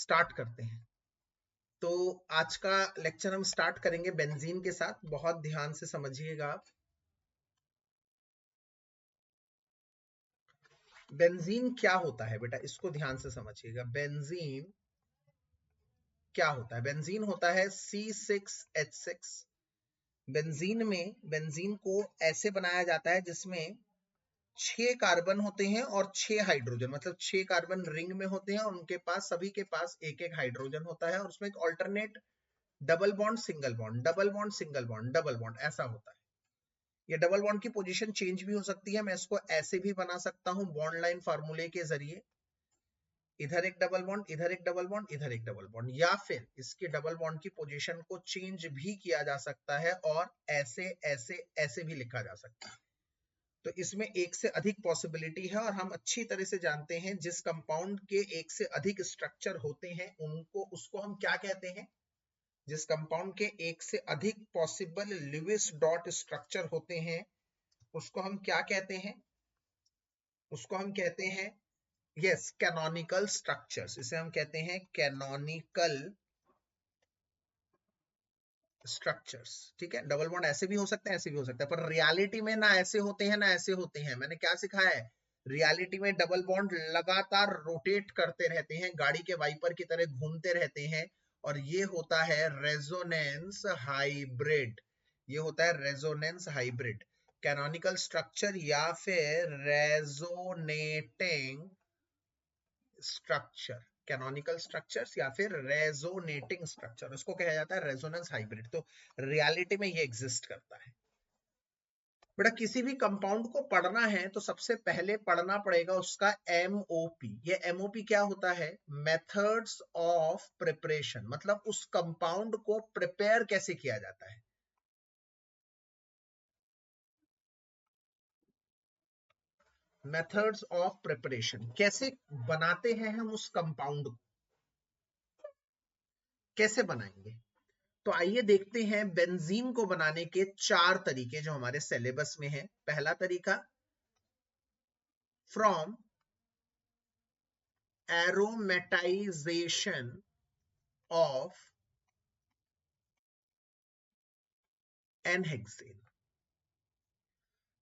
Start करते हैं। तो आज का लेक्चर हम स्टार्ट करेंगे बेंजीन के साथ। बहुत ध्यान से समझिएगा आप। बेंजीन क्या होता है बेटा, इसको ध्यान से समझिएगा। बेंजीन क्या होता है? बेंजीन होता है C6H6। बेंजीन को ऐसे बनाया जाता है जिसमें 6 कार्बन होते हैं और 6 हाइड्रोजन, मतलब 6 कार्बन रिंग में होते हैं और उनके पास, सभी के पास एक एक हाइड्रोजन होता है और उसमें एक alternate double bond single bond, double bond single bond, double bond, ऐसा होता है। ये डबल बॉन्ड की पोजीशन चेंज भी हो सकती है। मैं इसको ऐसे भी बना सकता हूं बॉन्ड लाइन फार्मूले के जरिए, इधर एक डबल बॉन्ड, इधर एक डबल बॉन्ड, इधर एक डबल बॉन्ड, या फिर इसके डबल बॉन्ड की पोजीशन को चेंज भी किया जा सकता है और ऐसे ऐसे ऐसे भी लिखा जा सकता है। तो इसमें एक से अधिक पॉसिबिलिटी है और हम अच्छी तरह से जानते हैं जिस कंपाउंड के एक से अधिक स्ट्रक्चर होते हैं उसको हम क्या कहते हैं? जिस कंपाउंड के एक से अधिक पॉसिबल लुईस डॉट स्ट्रक्चर होते हैं उसको हम क्या कहते हैं? उसको हम कहते हैं यस कैनोनिकल स्ट्रक्चर्स। इसे हम कहते हैं कैनोनिकल स्ट्रक्चर्स। ठीक है, डबल बॉन्ड ऐसे भी हो सकते हैं, ऐसे भी हो सकता है, पर रियलिटी में ना ऐसे होते हैं ना ऐसे होते हैं। मैंने क्या सिखाया है? रियलिटी में डबल बॉन्ड लगातार रोटेट करते रहते हैं, गाड़ी के वाइपर की तरह घूमते रहते हैं, और ये होता है रेजोनेंस हाइब्रिड। ये होता है रेजोनेंस हाइब्रिड कैनोनिकल स्ट्रक्चर या फिर रेजोनेटिंग स्ट्रक्चर। कैनोनिकल स्ट्रक्चर्स या फिर रेजोनेटिंग स्ट्रक्चर, उसको कहा जाता है रेजोनेंस हाइब्रिड। तो रियलिटी में ये एग्जिस्ट करता है। बेटा किसी भी कंपाउंड को पढ़ना है तो सबसे पहले पढ़ना पड़ेगा उसका एमओपी। ये एमओपी क्या होता है? मेथड्स ऑफ प्रिपरेशन, मतलब उस कंपाउंड को प्रिपेयर कैसे किया जाता है। मेथड्स ऑफ प्रिपरेशन, कैसे बनाते हैं हम उस कंपाउंड को, कैसे बनाएंगे। तो आइए देखते हैं बेंजीन को बनाने के 4 तरीके जो हमारे सिलेबस में है। पहला तरीका, फ्रॉम एरोमेटाइजेशन ऑफ एनहेक्सेन,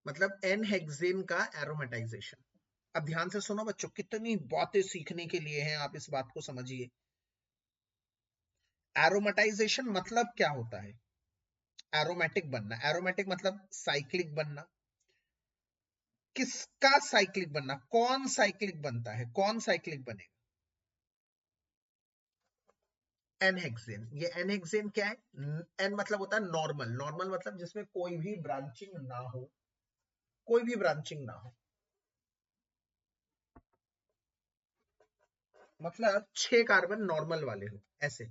मतलब एनहेक्सेन का एरोमेटाइजेशन। अब ध्यान से सुनो बच्चों, कितनी बातें सीखने के लिए हैं, आप इस बात को समझिए। एरोमेटाइजेशन मतलब क्या होता है? एरोमेटिक बनना। एरोमेटिक मतलब साइक्लिक बनना। किसका साइक्लिक बनना? कौन साइक्लिक बनता है? कौन साइक्लिक बनेगा? एनहेक्सेन। ये एनहेक्सेन क्या है? एन मतलब होता है नॉर्मल। नॉर्मल मतलब जिसमें कोई भी ब्रांचिंग ना हो, कोई भी ब्रांचिंग ना हो, मतलब 6 कार्बन नॉर्मल वाले हो, ऐसे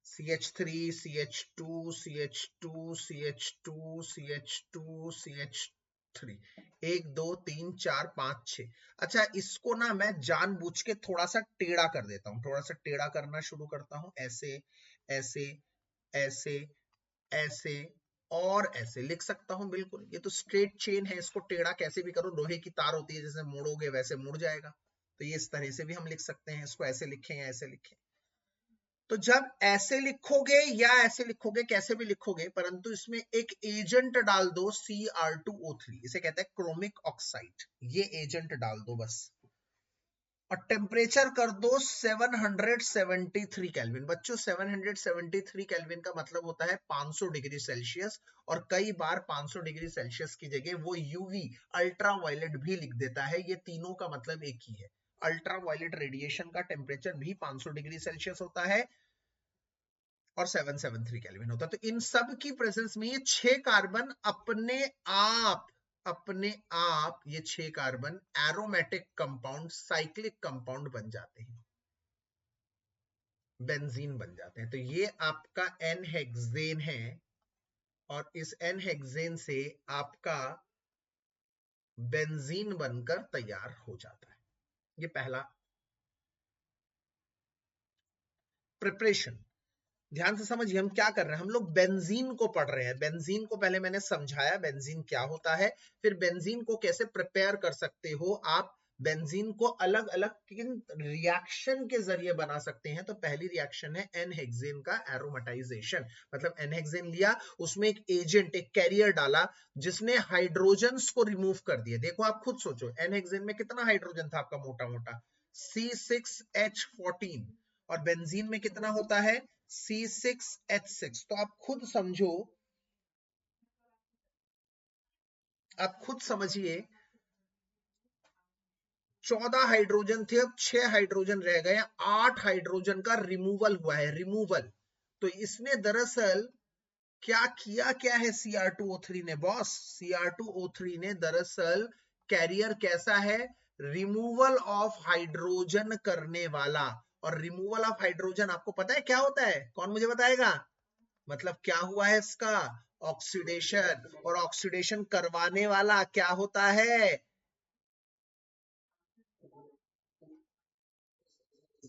CH3 CH2 CH2 CH2 CH2 CH3, 1 2 3 4 5 6। अच्छा, इसको ना मैं जानबूझ के थोड़ा सा टेढ़ा कर देता हूं, थोड़ा सा टेढ़ा करना शुरू करता हूं, ऐसे ऐसे ऐसे ऐसे और ऐसे लिख सकता हूं। बिल्कुल, ये तो स्ट्रेट चेन है, इसको टेढ़ा कैसे भी करो, लोहे की तार होती है, जैसे मोड़ोगे वैसे मुड़ जाएगा। तो ये इस तरह से भी हम लिख सकते हैं, इसको ऐसे लिखें या ऐसे लिखें। तो जब ऐसे लिखोगे या ऐसे लिखोगे, कैसे भी लिखोगे, परंतु इसमें एक एजेंट डाल दो Cr2O3, इसे कहते हैं क्रोमिक ऑक्साइड। ये एजेंट डाल दो बस, और टेम्परेचर कर दो 773 केल्विन। बच्चों 773 केल्विन का मतलब होता है 500 डिग्री सेल्सियस, और कई बार 500 डिग्री सेल्सियस की जगह वो यूवी अल्ट्रा वायलेट भी लिख देता है। ये तीनों का मतलब एक ही है। अल्ट्रा वायलेट रेडिएशन का टेम्परेचर भी 500 डिग्री सेल्सियस होता है और 773 केल्विन होता है। तो इन सब की प्रेजेंस में ये 6 कार्बन अपने आप ये 6 carbon aromatic compound, cyclic compound बन जाते हैं, बेंजीन बन जाते हैं। तो ये आपका एनहेक्सेन है और इस एनहेक्सेन से आपका बेंजीन बनकर तैयार हो जाता है। ये पहला प्रिपरेशन। ध्यान से समझिए, हम क्या कर रहे हैं, हम लोग बेंजीन को पढ़ रहे हैं। बेंजीन को पहले मैंने समझाया बेंजीन क्या होता है, फिर बेंजीन को कैसे प्रिपेयर कर सकते हो आप बेंजीन को अलग अलग किन रिएक्शन के जरिए बना सकते हैं? तो पहली रिएक्शन है एन हेक्सेन का एरोमेटाइजेशन। मतलब एन हेक्सेन लिया, उसमें एक एजेंट, एक कैरियर डाला जिसने हाइड्रोजन्स को रिमूव कर दिया। देखो आप खुद सोचो, एन हेक्सेन में कितना हाइड्रोजन था आपका मोटा मोटा? C6H14, और बेंजीन में कितना होता है? C6H6। तो आप खुद समझो, आप खुद समझिए, 14 हाइड्रोजन थे, अब 6 हाइड्रोजन रह गए, 8 हाइड्रोजन का रिमूवल हुआ है, रिमूवल। तो इसने दरअसल क्या किया, क्या है Cr2O3 ने बॉस? Cr2O3 ने दरअसल कैरियर कैसा है? रिमूवल ऑफ हाइड्रोजन करने वाला। और रिमूवल ऑफ हाइड्रोजन आपको पता है क्या होता है? कौन मुझे बताएगा? मतलब क्या हुआ है इसका? ऑक्सीडेशन। और ऑक्सीडेशन करवाने वाला क्या होता है?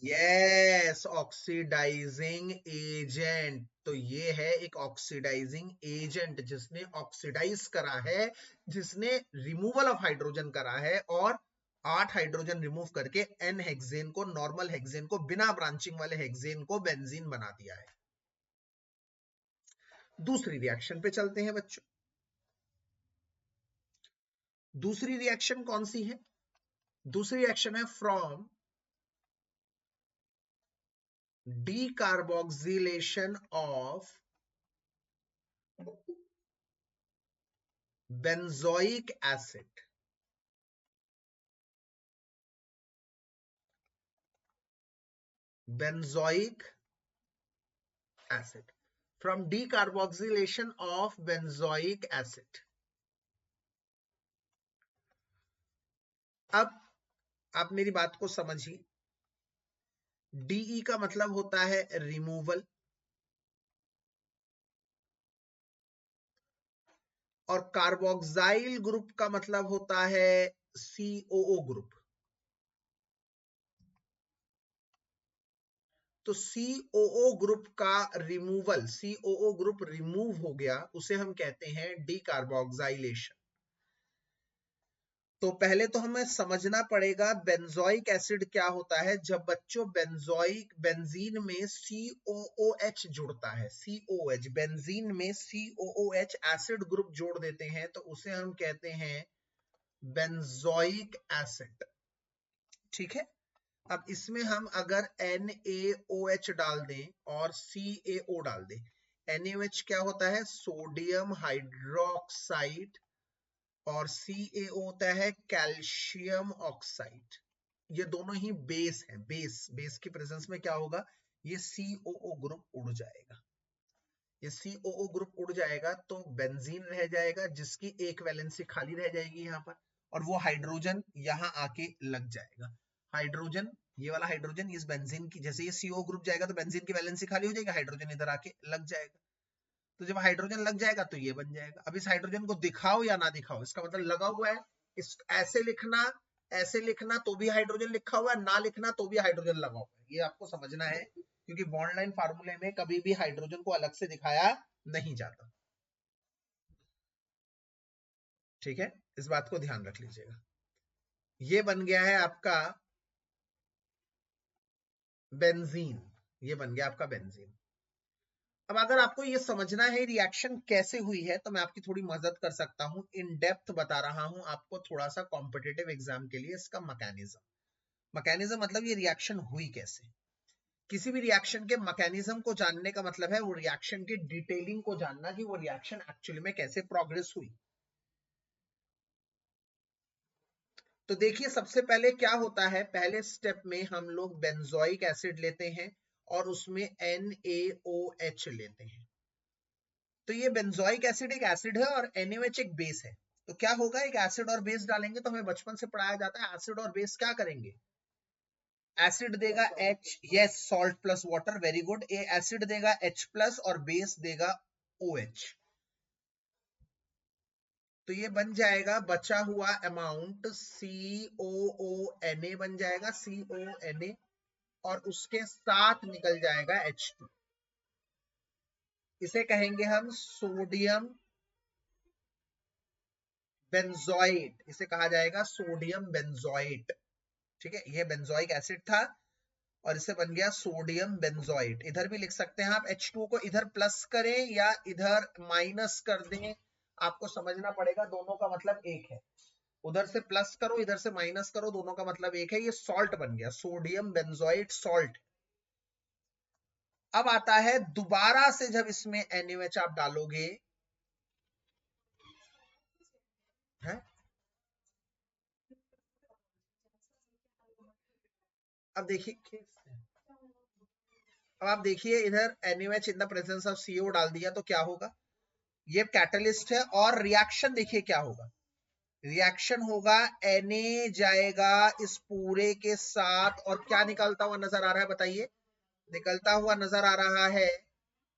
Yes, oxidising agent. तो ये है एक ऑक्सीडाइजिंग एजेंट जिसने ऑक्सीडाइज करा है, जिसने रिमूवल ऑफ हाइड्रोजन करा है, और 8 हाइड्रोजन रिमूव करके एन हेक्सेन को, नॉर्मल हेक्सेन को, बिना ब्रांचिंग वाले हेक्सेन को बेंजीन बना दिया है। दूसरी रिएक्शन पे चलते हैं बच्चों। दूसरी रिएक्शन कौन सी है? दूसरी रिएक्शन है from decarboxylation of benzoic acid। benzoic acid, from decarboxylation of benzoic acid। अब आप मेरी बात को समझिए, डीई का मतलब होता है रिमूवल, और कार्बोक्साइल ग्रुप का मतलब होता है सीओओ ग्रुप। तो सीओओ ग्रुप का रिमूवल, सीओओ ग्रुप रिमूव हो गया, उसे हम कहते हैं डीकार्बोक्साइलेशन। तो पहले तो हमें समझना पड़ेगा बेंजोइक एसिड क्या होता है। जब बच्चों बेंजोइक, बेंजीन में COOH जुड़ता है, COH, बेंजीन में COOH एसिड ग्रुप जोड़ देते हैं, तो उसे हम कहते हैं बेंजोइक एसिड। ठीक है। अब इसमें हम अगर NaOH डाल दें और CaO डाल दें, NaOH क्या होता है? सोडियम हाइड्रोक्साइड, और CaO होता है कैल्शियम ऑक्साइड। ये दोनों ही बेस है, बेस की प्रेजेंस में क्या होगा? ये COO ग्रुप उड़ जाएगा। ये COO ग्रुप उड़ जाएगा तो बेंजीन रह जाएगा, जिसकी एक वैलेंसी खाली रह जाएगी यहाँ पर, और वो हाइड्रोजन यहाँ आके लग जाएगा। हाइड्रोजन, ये वाला हाइड्रोजन इस बेंजीन की, जैसे ये CO ग्रुप जाएगा तो बेंजीन की वैलेंसी खाली हो जाएगी, हाइड्रोजन इधर आके लग जाएगा। तो जब हाइड्रोजन लग जाएगा तो ये बन जाएगा। अब इस हाइड्रोजन को दिखाओ या ना दिखाओ, इसका मतलब लगा हुआ है। इस ऐसे लिखना, ऐसे लिखना तो भी हाइड्रोजन लिखा हुआ है, ना लिखना तो भी हाइड्रोजन लगा हुआ है। ये आपको समझना है, क्योंकि बॉन्ड लाइन फार्मूले में कभी भी हाइड्रोजन को अलग से दिखाया नहीं जाता। ठीक है, इस बात को ध्यान रख लीजिएगा। ये बन गया है आपका बेंजीन, ये बन गया आपका बेंजीन। अब अगर आपको ये समझना है रिएक्शन कैसे हुई है, तो मैं आपकी थोड़ी मदद कर सकता हूं, इन डेप्थ बता रहा हूं आपको थोड़ा सा कॉम्पिटिटिव एग्जाम के लिए इसका मैकेनिज्म। मैकेनिज्म मतलब ये रिएक्शन हुई कैसे। किसी भी रिएक्शन के मैकेनिज्म को जानने का मतलब है वो रिएक्शन की डिटेलिंग को जानना, कि वो रिएक्शन एक्चुअली में कैसे प्रोग्रेस हुई। तो देखिए, सबसे पहले क्या होता है, पहले स्टेप में हम लोग बेंजोइक एसिड लेते हैं और उसमें NaOH लेते हैं। तो ये बेंजोइक एसिड एक एसिड है और NaOH एक बेस है। तो क्या होगा, एक एसिड और बेस डालेंगे, तो हमें बचपन से पढ़ाया जाता है एसिड और बेस क्या करेंगे? एसिड देगा H, yes, salt plus water, very good. ये एसिड देगा H प्लस और बेस देगा OH। तो ये बन जाएगा बचा हुआ अमाउंट COONA बन जाएगा, CONA, और उसके साथ निकल जाएगा H2। इसे कहेंगे हम सोडियम बेंजोइट, इसे कहा जाएगा सोडियम बेंजोइट। ठीक है, ये बेंजोइक एसिड था और इससे बन गया सोडियम बेंजोइट। इधर भी लिख सकते हैं आप, H2 को इधर प्लस करें या इधर माइनस कर दें, आपको समझना पड़ेगा, दोनों का मतलब एक है। उधर से प्लस करो, इधर से माइनस करो, दोनों का मतलब एक है। ये सॉल्ट बन गया, सोडियम बेंजोइट सॉल्ट। अब आता है दोबारा से जब इसमें NaOH आप डालोगे, है? अब देखिए, अब आप देखिए इधर NaOH in the presence of CO डाल दिया तो क्या होगा, ये कैटलिस्ट है और रिएक्शन देखिए क्या होगा। रिएक्शन होगा, Na जाएगा इस पूरे के साथ और क्या निकलता हुआ नजर आ रहा है बताइए, निकलता हुआ नजर आ रहा है,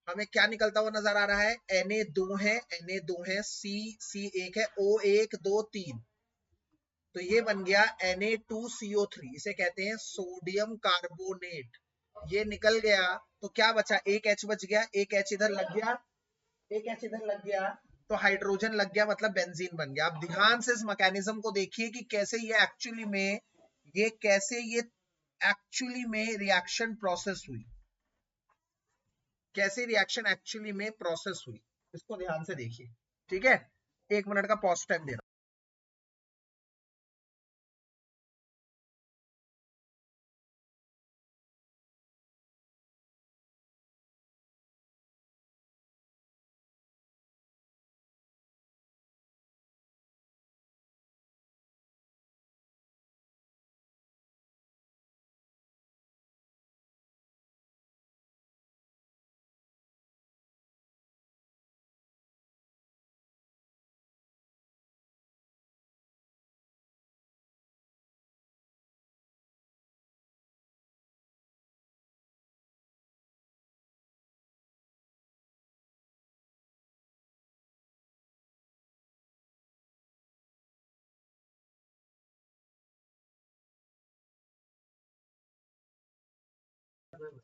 हमें क्या निकलता हुआ नजर आ रहा है, Na दो है, Na दो है, C एक है, O एक दो तीन, तो ये बन गया Na2CO3, इसे कहते हैं सोडियम कार्बोनेट। ये निकल गया तो क्या बचा, एक H बच गया, एक H इधर लग गया, एक H इधर लग गया, तो हाइड्रोजन लग गया, मतलब बेंजीन बन गया। आप ध्यान से इस मैकेनिज्म को देखिए कि कैसे ये एक्चुअली में, ये कैसे ये एक्चुअली में रिएक्शन प्रोसेस हुई, कैसे रिएक्शन एक्चुअली में प्रोसेस हुई, इसको ध्यान से देखिए। ठीक है, 1 मिनट का पॉज टाइम दे रहा हूँ।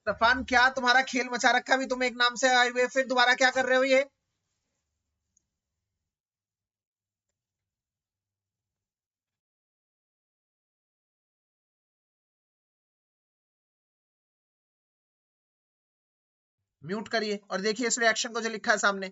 सफान, क्या तुम्हारा खेल मचा रखा, भी तुम एक नाम से आए हुए फिर दोबारा क्या कर रहे हो ये। म्यूट करिए और देखिए इस रिएक्शन को जो लिखा है सामने।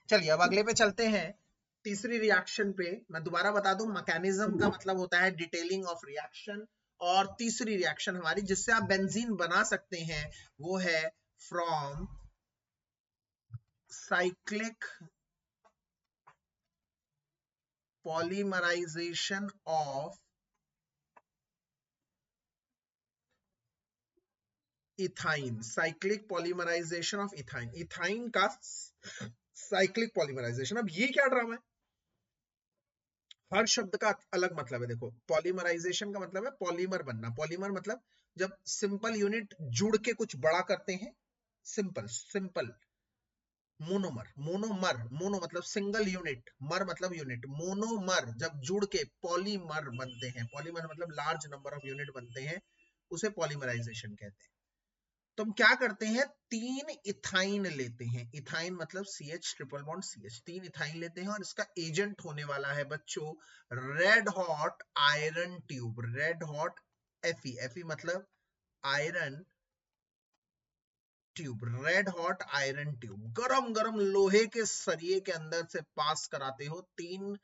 चलिए अब अगले पे चलते हैं, तीसरी रिएक्शन पे। मैं दोबारा बता दूं, मैकेनिज्म का मतलब होता है डिटेलिंग ऑफ रिएक्शन, और तीसरी रिएक्शन हमारी जिससे आप बेंजीन बना सकते हैं वो है from cyclic polymerisation of ethyne. Cyclic polymerisation of ethyne, ethyne का साइक्लिक पॉलीमराइजेशन। अब ये क्या ड्रामा है, हर शब्द का अलग मतलब है। देखो, पॉलीमराइजेशन का मतलब है पॉलीमर बनना। पॉलीमर मतलब जब सिंपल यूनिट जुड़ के कुछ बड़ा करते हैं, simple simple. Monomer, monomer, mono मतलब सिंगल यूनिट, मर मतलब यूनिट, मोनोमर जब जुड़ के पॉलीमर बनते हैं, पॉलीमर मतलब लार्ज नंबर ऑफ यूनिट बनते हैं, उसे पॉलीमराइजेशन कहते हैं। तो हम क्या करते हैं, तीन इथाइन लेते हैं। इथाइन मतलब CH ट्रिपल बॉन्ड CH, तीन इथाइन लेते हैं और इसका एजेंट होने वाला है बच्चों red hot iron tube. Red hot Fe, Fe मतलब iron tube, red hot iron tube, गरम गरम लोहे के सरिये के अंदर से पास कराते हो तीन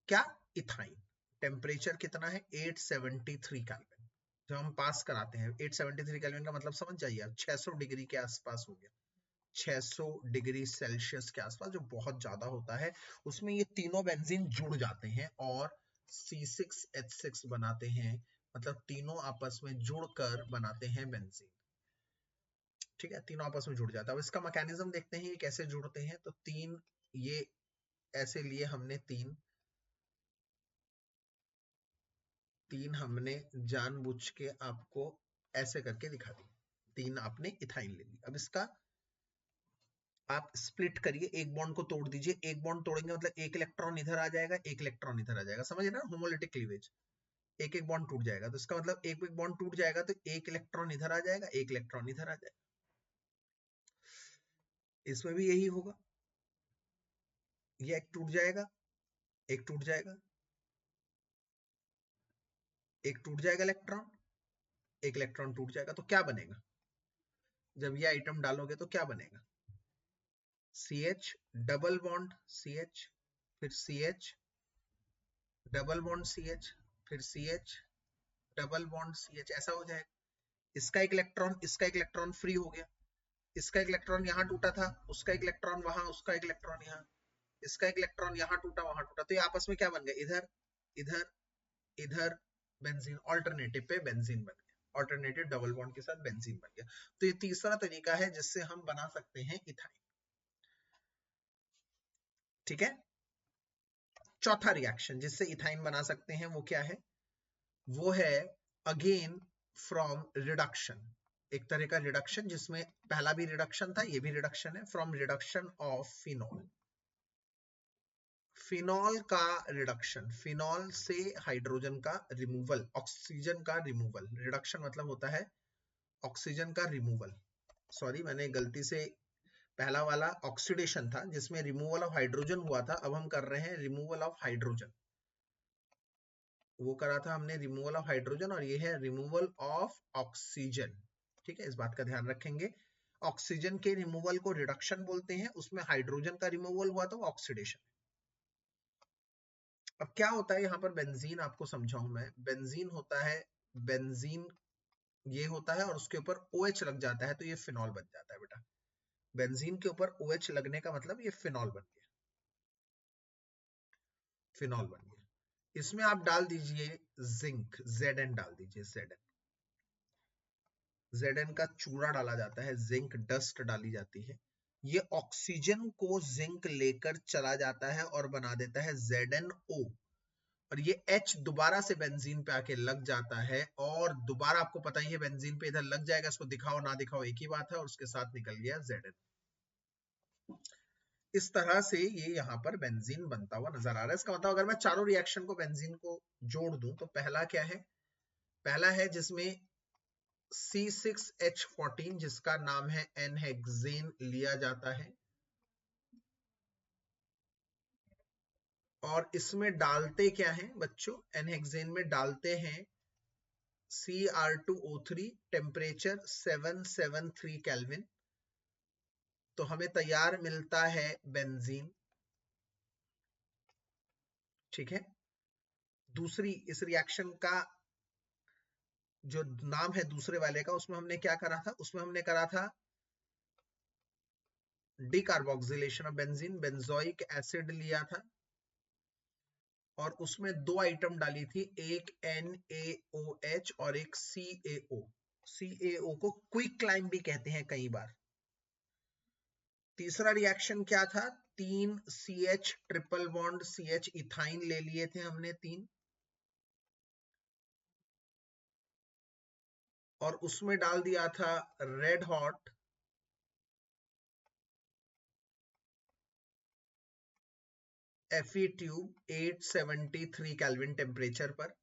क्या, इथाइन। टेम्परेचर कितना है 873 केल्विन। जब हम पास कराते हैं 873 केल्विन का मतलब समझ जाइए आप, 600 डिग्री के आसपास हो गया, 600 डिग्री सेल्सियस के आसपास, जो बहुत ज्यादा होता है। उसमें ये तीनों बेंजीन जुड़ जाते हैं और C6H6 बनाते हैं, मतलब तीनों आपस में जुड़कर बनाते हैं बेंजीन। ठीक है, तीनों आपस में जुड़ जाता है। अब इसका मैकेनिज्म देखते हैं ये कैसे जुड़ते हैं। तो तीन, ये ऐसे लिए हमने तीन हमने जानबूझ के आपको ऐसे करके दिखा दी। तीन आपने इथाइन ले ली। अब इसका आप स्प्लिट करिए, एक बॉन्ड को तोड़ दीजिए। एक बॉन्ड तोड़ेंगे मतलब एक इलेक्ट्रॉन इधर आ जाएगा, एक इलेक्ट्रॉन इधर आ जाएगा, समझ ना, होमोलिटिक क्लीवेज। एक एक बॉन्ड टूट जाएगा, तो इसका मतलब एक एक बॉन्ड टूट जाएगा तो एक इलेक्ट्रॉन इधर आ जाएगा, एक इलेक्ट्रॉन इधर आ जाएगा। इसमें भी यही होगा, ये एक टूट जाएगा, एक टूट जाएगा, एक टूट जाएगा इलेक्ट्रॉन, एक इलेक्ट्रॉन टूट जाएगा। तो क्या बनेगा, जब ये आइटम डालोगे तो क्या बनेगा, CH डबल बॉन्ड CH, फिर CH डबल बॉन्ड CH, फिर CH डबल बॉन्ड CH, ऐसा हो जाएगा। इसका एक इलेक्ट्रॉन, इसका एक इलेक्ट्रॉन फ्री हो गया, इसका एक इलेक्ट्रॉन यहां टूटा था, उसका एक इलेक्ट्रॉन वहां, उसका एक इलेक्ट्रॉन यहां, इसका एक इलेक्ट्रॉन यहां टूटा वहां टूटा, तो ये आपस में क्या बन गया, इधर इधर इधर बेंजीन, ऑल्टरनेटिव पे बेंजीन बन गया, ऑल्टरनेटिव डबल बॉन्ड के साथ बेंजीन बन गया। तो ये तीसरा तरीका है जिससे हम बना सकते हैं इथाइन। ठीक है, चौथा रिएक्शन जिससे इथाइन बना सकते हैं वो क्या है, वो है अगेन फ्रॉम रिडक्शन। एक तरह का रिडक्शन जिसमें पहला भी रिडक्शन था, ये भी रिडक्शन है, from reduction of phenol. Phenol का रिडक्शन, फिनॉल से हाइड्रोजन का रिमूवल, ऑक्सीजन का रिमूवल। रिडक्शन मतलब होता है ऑक्सीजन का रिमूवल। सॉरी, मैंने गलती से, पहला वाला ऑक्सीडेशन था जिसमें रिमूवल ऑफ हाइड्रोजन हुआ था, अब हम कर रहे हैं रिमूवल ऑफ हाइड्रोजन। वो करा था हमने रिमूवल ऑफ हाइड्रोजन, और ये है रिमूवल ऑफ ऑक्सीजन। ठीक है, इस बात का ध्यान रखेंगे। ऑक्सीजन के रिमूवल को रिडक्शन बोलते हैं, उसमें हाइड्रोजन का रिमूवल हुआ तो ऑक्सीडेशन। अब क्या होता है यहाँ पर, बेंजीन आपको समझाऊं मैं। बेंजीन होता है, बेंजीन ये होता है और उसके ऊपर OH लग जाता है तो ये फिनॉल बन जाता है बेटा। बेंजीन के ऊपर OH लगने का मतलब ये फिनॉल बन गया, फिनॉल बन गया। इसमें आप डाल दीजिए जिंक, Zn डाल दीजिए, Zn का चूरा डाला जाता है, जिंक डस्ट डाली जाती है। ये ऑक्सीजन को जिंक लेकर चला जाता है और बना देता है ZnO, और ये H दोबारा से बेंजीन पे आके लग जाता है, और दोबारा आपको पता ही है बेंजीन पे इधर लग जाएगा, इसको दिखाओ ना दिखाओ एक ही बात है, और उसके साथ निकल गया Zn। इस तरह से ये यहाँ पर बेंजीन बनता हुआ नजर आ रहा है। इसका मतलब अगर मैं चारों रिएक्शन को, बेंजीन को जोड़ दूं तो पहला क्या है, पहला है जिसमें C6H14 जिसका नाम है एनहेक्सेन लिया जाता है, और इसमें डालते क्या है बच्चों, एनहेक्सेन में डालते हैं Cr2O3, टेम्परेचर 773 केल्विन, तो हमें तैयार मिलता है बेंजीन। ठीक है, दूसरी इस रिएक्शन का जो नाम है दूसरे वाले का, उसमें हमने क्या करा था, उसमें हमने करा था decarboxylation of benzene, benzoic acid लिया था और उसमें दो आइटम डाली थी, एक NaOH और एक CaO। CaO को क्विक क्लाइम भी कहते हैं कई बार। तीसरा रिएक्शन क्या था, 3 CH triple bond CH ethyne ले लिए थे हमने 3, और उसमें डाल दिया था red hot Fe tube 873 kelvin temperature पर,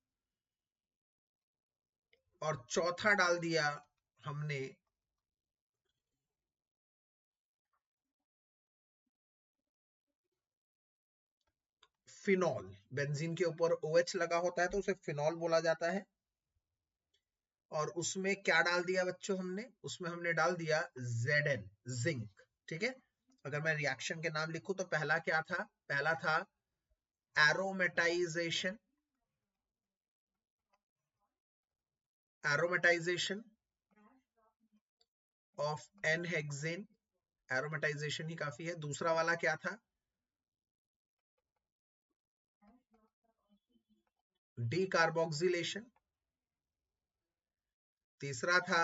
और चौथा डाल दिया हमने फिनॉल। बेंजीन के ऊपर OH लगा होता है तो उसे फिनॉल बोला जाता है। और उसमें क्या डाल दिया बच्चों हमने, उसमें हमने डाल दिया Zn, जिंक। ठीक है, अगर मैं रिएक्शन के नाम लिखूं तो पहला क्या था, पहला था एरोमेटाइजेशन, एरोमेटाइजेशन ऑफ N-हेक्सेन, एरोमेटाइजेशन ही काफी है। दूसरा वाला क्या था, डीकार्बोक्सिलेशन। तीसरा था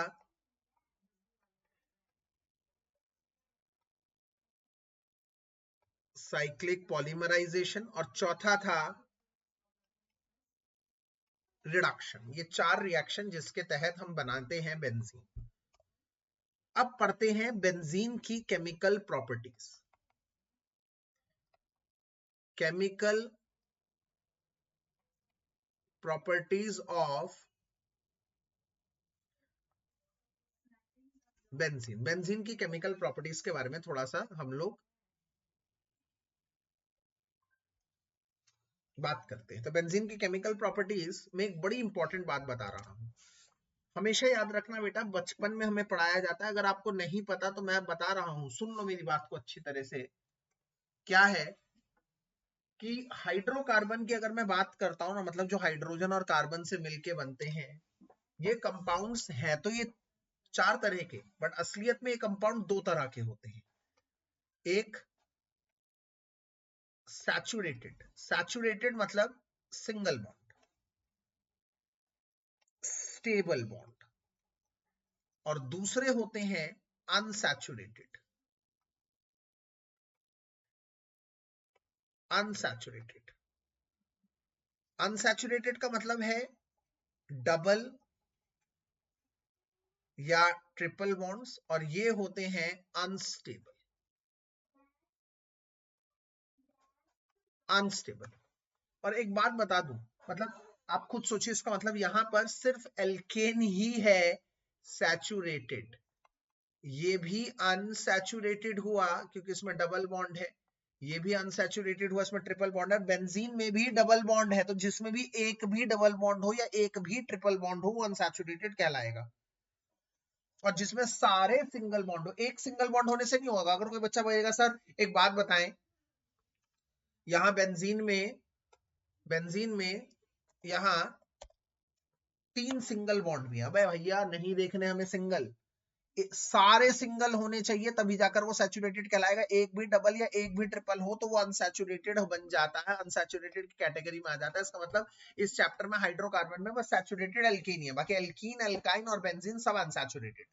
साइक्लिक पॉलीमराइजेशन, और चौथा था रिडक्शन। ये 4 रिएक्शन जिसके तहत हम बनाते हैं बेंजीन। अब पढ़ते हैं बेंजीन की chemical properties. Chemical properties of benzene. Benzene की केमिकल प्रॉपर्टीज के बारे में थोड़ा सा हम लोग बात करते हैं। तो बेंजीन की केमिकल प्रॉपर्टीज में एक बड़ी इंपॉर्टेंट बात बता रहा हूं। हमेशा याद रखना बेटा, बचपन में हमें पढ़ाया जाता है, अगर आपको नहीं पता तो मैं बता रहा हूं, सुन लो मेरी बात को अच्छी तरह से। क्या है कि हाइड्रोकार्बन की अगर मैं बात करता हूं ना, मतलब जो हाइड्रोजन और कार्बन से मिलके बनते हैं ये कंपाउंड्स हैं, तो ये 4 तरह के, बट असलियत में ये कंपाउंड 2 तरह के होते हैं। एक सैचुरेटेड, सैचुरेटेड मतलब सिंगल बॉन्ड, स्टेबल बॉन्ड, और दूसरे होते हैं अनसैचुरेटेड। अनसैचुरेटेड, अनसैचुरेटेड का मतलब है डबल या ट्रिपल बॉन्ड्स, और ये होते हैं अनस्टेबल। अनस्टेबल। और एक बात बता दूं, मतलब आप खुद सोचिए, इसका मतलब यहां पर सिर्फ एल्केन ही है सैचुरेटेड, ये भी अनसैचुरेटेड हुआ क्योंकि इसमें डबल बॉन्ड है, ये भी अनसैचुरेटेड हुआ, इसमें ट्रिपल बॉन्ड है। बेंजीन में भी डबल बॉन्ड है, तो जिसमें भी एक भी डबल बॉन्ड हो या एक भी ट्रिपल बॉन्ड हो वो अनसैचुरेटेड कहलाएगा। और जिसमें सारे सिंगल बॉन्ड हो, एक सिंगल बॉन्ड होने से नहीं होगा। अगर कोई बच्चा बोलेगा सर एक बात बताएं, यहां बेंजीन में यहां 3 सिंगल बॉन्ड भी है, अबे भैया नहीं देखने हमें सिंगल, सारे सिंगल होने चाहिए तभी जाकर वो सैचुरेटेड कहलाएगा। एक भी डबल या एक भी ट्रिपल हो तो वो अनसैचुरेटेड बन जाता है, अनसैचुरेटेड की कैटेगरी में आ जाता है। इसका मतलब इस चैप्टर में हाइड्रोकार्बन में बस सैचुरेटेड एल्कीन ही है, बाकी एल्कीन, एल्काइन और बेंजीन सब अनसैचुरेटेड।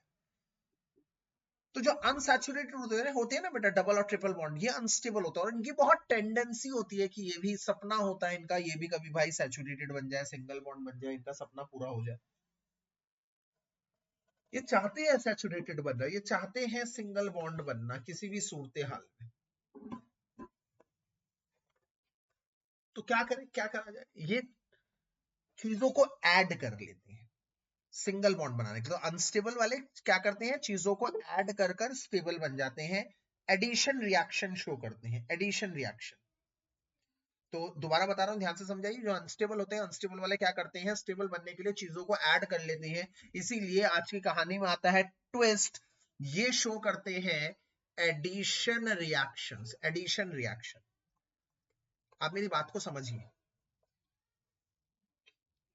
तो जो अनसैचुरेटेड होते हैं ना बेटा, डबल और ट्रिपल बॉन्ड, ये अनस्टेबल होता है, और इनकी बहुत टेंडेंसी होती है कि ये भी सपना होता है इनका, ये भी कभी भाई सैचुरेटेड बन जाए, सिंगल बॉन्ड बन जाए, इनका सपना पूरा हो जाए। ये चाहते हैं सैचुरेटेड बनना, ये चाहते हैं सिंगल बॉन्ड बनना किसी भी सूरत हाल में। तो क्या करें, क्या करा जाए, ये चीजों को ऐड कर लेते हैं सिंगल बॉन्ड बनाने के लिए। तो अनस्टेबल वाले क्या करते हैं, चीजों को ऐड कर कर स्टेबल बन जाते हैं, एडिशन रिएक्शन शो करते हैं, एडिशन रिएक्शन। तो दोबारा बता रहा हूं, ध्यान से समझाइए, जो अनस्टेबल होते हैं, अनस्टेबल वाले क्या करते हैं, स्टेबल बनने के लिए चीजों को ऐड कर लेते हैं। इसीलिए आज की कहानी में आता है ट्विस्ट, ये शो करते हैं एडिशन रिएक्शंस, एडिशन रिएक्शन। आप मेरी बात को समझिए।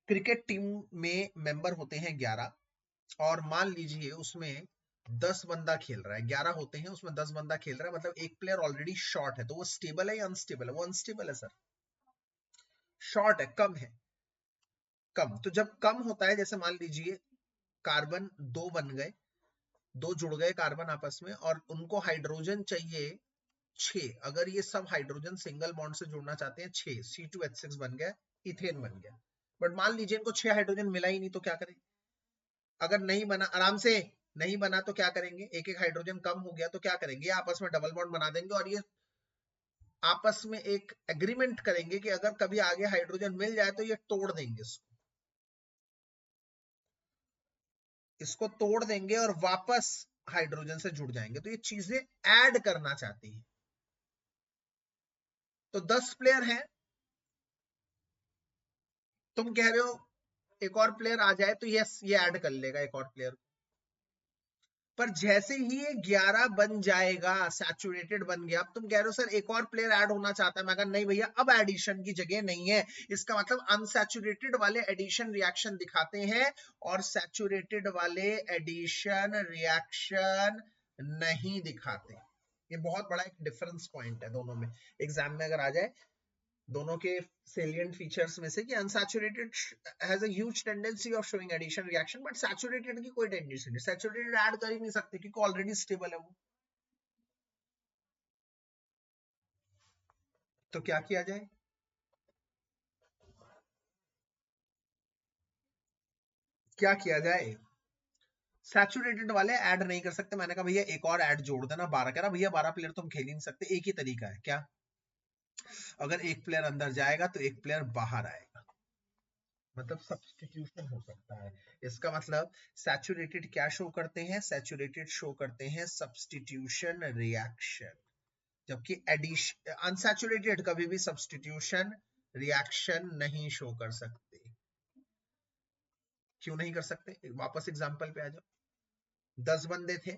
क्रिकेट टीम में मेंबर होते हैं 11 और मान लीजिए उसमें 10 बंदा खेल रहा है, 11 होते हैं उसमें 10 बंदा खेल रहा है, मतलब एक प्लेयर ऑलरेडी शॉर्ट है, तो वो स्टेबल है या अनस्टेबल है? वो अनस्टेबल है सर, शॉर्ट है, कम है, कम। तो जब कम होता है, जैसे मान लीजिए कार्बन 2 बन गए, 2 जुड़ गए कार्बन आपस में और उनको हाइड्रोजन चाहिए 6, अगर ये सब हाइड्रोजन सिंगल बॉन्ड से जुड़ना चाहते हैं 6, C2H6 बन गया, इथेन बन गया। बट मान लीजिए इनको 6 हाइड्रोजन मिला ही नहीं, तो क्या करें? अगर नहीं बना, आराम से नहीं बना तो क्या करेंगे? एक एक हाइड्रोजन कम हो गया तो क्या करेंगे? आपस में डबल बॉन्ड बना देंगे और ये आपस में एक एग्रीमेंट करेंगे कि अगर कभी आगे हाइड्रोजन मिल जाए तो ये तोड़ देंगे, इसको तोड़ देंगे और वापस हाइड्रोजन से जुड़ जाएंगे। तो ये चीजें ऐड करना चाहती है। तो 10 प्लेयर हैं, तुम कह रहे हो एक और प्लेयर आ जाए तो यस ये ऐड कर लेगा एक और प्लेयर, पर जैसे ही ये 11 बन जाएगा, सैचुरेटेड बन गया, अब तुम कह रहे हो सर एक और प्लेयर ऐड होना चाहता है, मैं कहा नहीं भैया, अब एडिशन की जगह नहीं है। इसका मतलब अनसैचुरेटेड वाले एडिशन रिएक्शन दिखाते हैं और सैचुरेटेड वाले एडिशन रिएक्शन नहीं दिखाते। ये बहुत बड़ा एक डिफरेंस पॉइंट है दोनों में, एग्जाम में अगर आ जाए दोनों के salient features में से कि unsaturated has a huge tendency of showing addition reaction, but saturated की कोई tendency नहीं, saturated ऐड कर ही नहीं सकते क्योंकि ऑलरेडी स्टेबल है वो। तो क्या किया जाए? क्या किया जाए? सैचुरेटेड वाले ऐड नहीं कर सकते, मैंने कहा भैया एक और ऐड जोड़ देना 12, कह रहा भैया 12 प्लेयर तुम खेल ही नहीं सकते, एक ही तरीका है, क्या? अगर एक प्लेयर अंदर जाएगा तो एक प्लेयर बाहर आएगा, मतलब सब्स्टिट्यूशन हो सकता है। इसका मतलब सैचुरेटेड क्या शो करते हैं? सैचुरेटेड शो करते हैं सब्स्टिट्यूशन रिएक्शन, जबकि एडिशन अनसैचुरेटेड कभी भी सब्स्टिट्यूशन रिएक्शन नहीं शो कर सकते। क्यों नहीं कर सकते? वापस एग्जांपल पे आ जाओ। 10 बंदे थे,